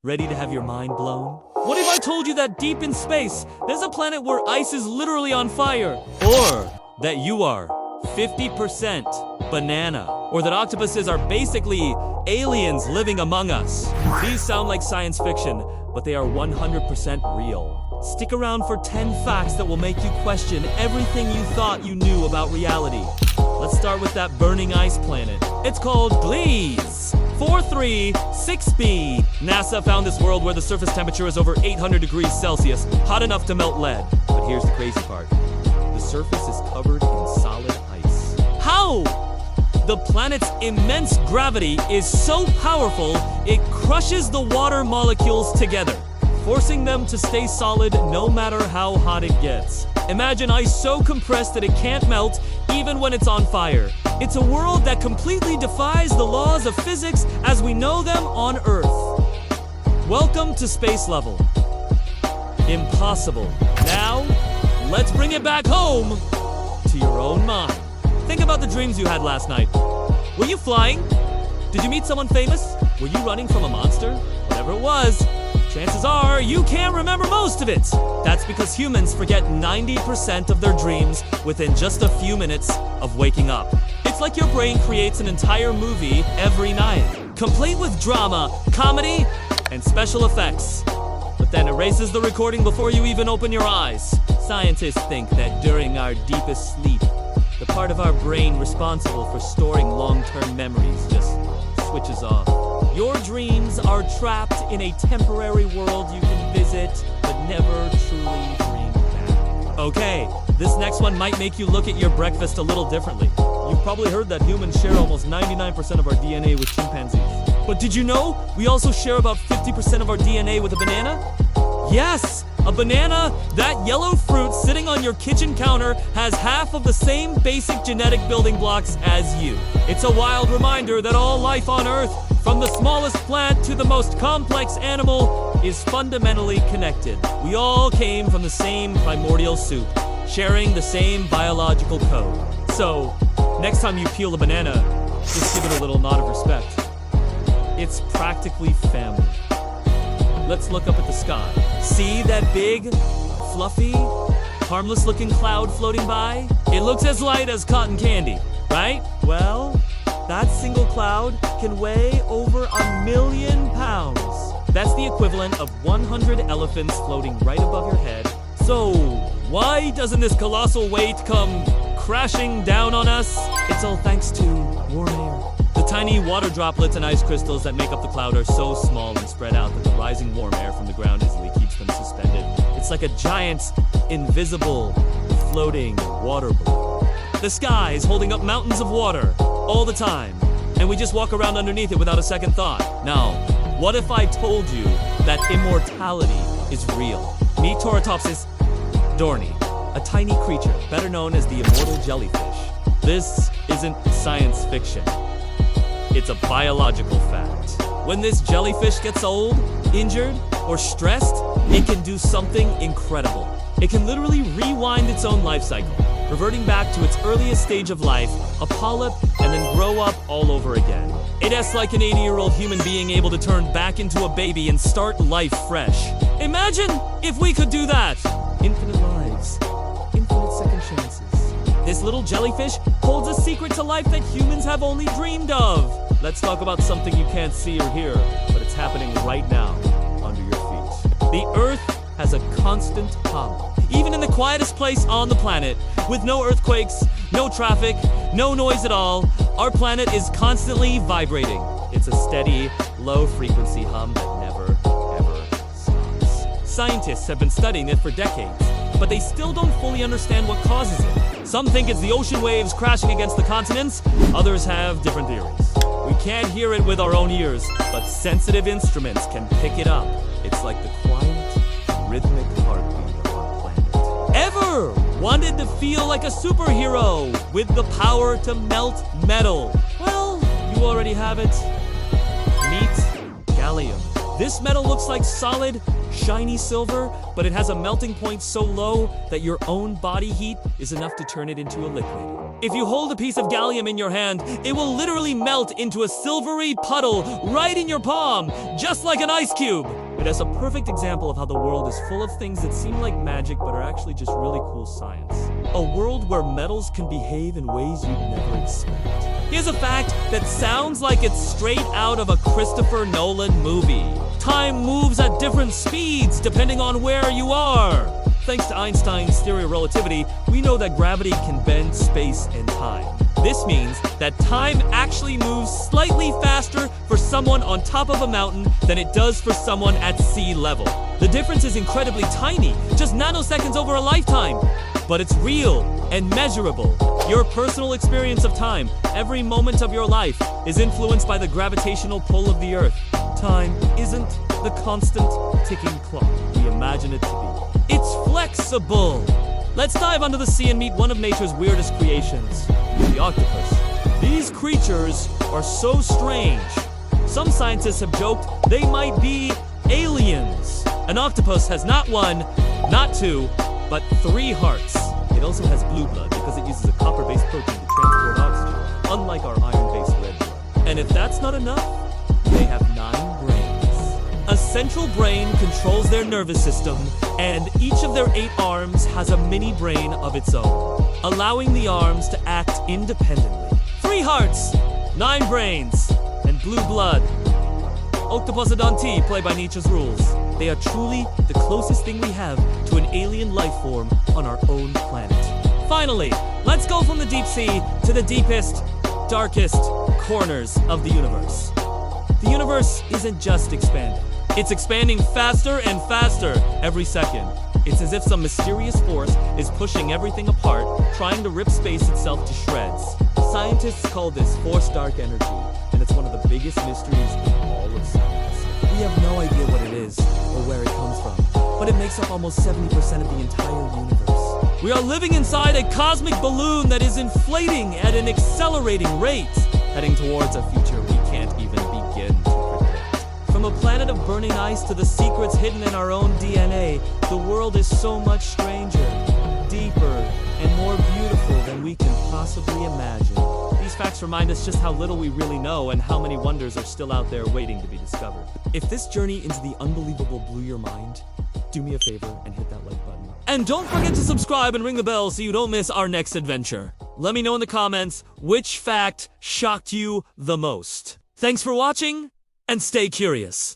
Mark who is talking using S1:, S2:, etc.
S1: Ready to have your mind blown? What if I told you that deep in space, there's a planet where ice is literally on fire? Or that you are 50% banana? Or that octopuses are basically aliens living among us? These sound like science fiction, but they are 100% real. Stick around for 10 facts that will make you question everything you thought you knew about reality. Let's start with that burning ice planet. It's called Gliese 436b. NASA found this world where the surface temperature is over 800 degrees Celsius, hot enough to melt lead. But here's the crazy part. The surface is covered in solid ice. How? The planet's immense gravity is so powerful, it crushes the water molecules together, forcing them to stay solid no matter how hot it gets. Imagine ice so compressed that it can't melt even when it's on fire. It's a world that completely defies the laws of physics as we know them on Earth. Welcome to space level. Impossible. Now, let's bring it back home to your own mind. Think about the dreams you had last night. Were you flying? Did you meet someone famous? Were you running from a monster? Whatever it was, chances are you can't remember most of it. That's because humans forget 90% of their dreams within just a few minutes of waking up. It's like your brain creates an entire movie every night, complete with drama, comedy, and special effects, but then erases the recording before you even open your eyes. Scientists think that during our deepest sleep, the part of our brain responsible for storing long-term memories just switches off. Your dreams are trapped in a temporary world you can visit, but never truly dream back. Okay, this next one might make you look at your breakfast a little differently. You've probably heard that humans share almost 99% of our DNA with chimpanzees. But did you know we also share about 50% of our DNA with a banana? Yes! A banana, that yellow fruit sitting on your kitchen counter, has half of the same basic genetic building blocks as you. It's a wild reminder that all life on Earth, from the smallest plant to the most complex animal, is fundamentally connected. We all came from the same primordial soup, sharing the same biological code. So, next time you peel a banana, just give it a little nod of respect. It's practically family. Let's look up at the sky. See that big, fluffy, harmless-looking cloud floating by? It looks as light as cotton candy, right? Well, that single cloud can weigh over 1,000,000 pounds. That's the equivalent of 100 elephants floating right above your head. So, why doesn't this colossal weight come crashing down on us? It's all thanks to warm air. The tiny water droplets and ice crystals that make up the cloud are so small and spread out that the rising warm air from the ground easily keeps them suspended. It's like a giant, invisible, floating water balloon. The sky is holding up mountains of water all the time, and we just walk around underneath it without a second thought. Now, what if I told you that immortality is real? Meet Toratopsis dorni, a tiny creature better known as the immortal jellyfish. This isn't science fiction. It's a biological fact. When this jellyfish gets old, injured, or stressed, it can do something incredible. It can literally rewind its own life cycle, reverting back to its earliest stage of life, a polyp, and then grow up all over again. It's like an 80-year-old human being able to turn back into a baby and start life fresh. Imagine if we could do that! Infinite lives, infinite second chances. This little jellyfish holds a secret to life that humans have only dreamed of. Let's talk about something you can't see or hear, but it's happening right now, under your feet. The Earth has a constant hum. Even in the quietest place on the planet, with no earthquakes, no traffic, no noise at all, our planet is constantly vibrating. It's a steady, low-frequency hum that never, ever stops. Scientists have been studying it for decades, but they still don't fully understand what causes it. Some think it's the ocean waves crashing against the continents, others have different theories. We can't hear it with our own ears, but sensitive instruments can pick it up. It's like the quiet, rhythmic heartbeat of our planet. Ever wanted to feel like a superhero with the power to melt metal? Well, you already have it. Meet gallium. This metal looks like solid, shiny silver, but it has a melting point so low that your own body heat is enough to turn it into a liquid. If you hold a piece of gallium in your hand, it will literally melt into a silvery puddle right in your palm, just like an ice cube. It is a perfect example of how the world is full of things that seem like magic but are actually just really cool science. A world where metals can behave in ways you'd never expect. Here's a fact that sounds like it's straight out of a Christopher Nolan movie. Time moves at different speeds depending on where you are. Thanks to Einstein's theory of relativity, we know that gravity can bend space and time. This means that time actually moves slightly faster for someone on top of a mountain than it does for someone at sea level. The difference is incredibly tiny, just nanoseconds over a lifetime. But it's real and measurable. Your personal experience of time, every moment of your life, is influenced by the gravitational pull of the Earth. Time isn't the constant ticking clock we imagine it to be. It's flexible. Let's dive under the sea and meet one of nature's weirdest creations, the octopus. These creatures are so strange. Some scientists have joked they might be aliens. An octopus has not one, not two, but 3 hearts. It also has blue blood because it uses a copper-based protein to transport oxygen, unlike our iron-based red blood. And if that's not enough, they have 9 brains. A central brain controls their nervous system, and each of their 8 arms has a mini brain of its own, allowing the arms to act independently. 3 hearts, 9 brains, and blue blood. Octopusodonti play by Nietzsche's rules. They are truly the closest thing we have to an alien life form on our own planet. Finally, let's go from the deep sea to the deepest, darkest corners of the universe. The universe isn't just expanding. It's expanding faster and faster every second. It's as if some mysterious force is pushing everything apart, trying to rip space itself to shreds. Scientists call this force dark energy, and it's one of the biggest mysteries in all of science. We have no idea what it is or where it comes from, but it makes up almost 70% of the entire universe. We are living inside a cosmic balloon that is inflating at an accelerating rate, heading towards a future we can't even begin to predict. From a planet of burning ice to the secrets hidden in our own DNA, the world is so much stranger, deeper, and more beautiful than we can possibly imagine. These facts remind us just how little we really know and how many wonders are still out there waiting to be discovered. If this journey into the unbelievable blew your mind, do me a favor and hit that like button. And don't forget to subscribe and ring the bell so you don't miss our next adventure. Let me know in the comments which fact shocked you the most. Thanks for watching, and stay curious.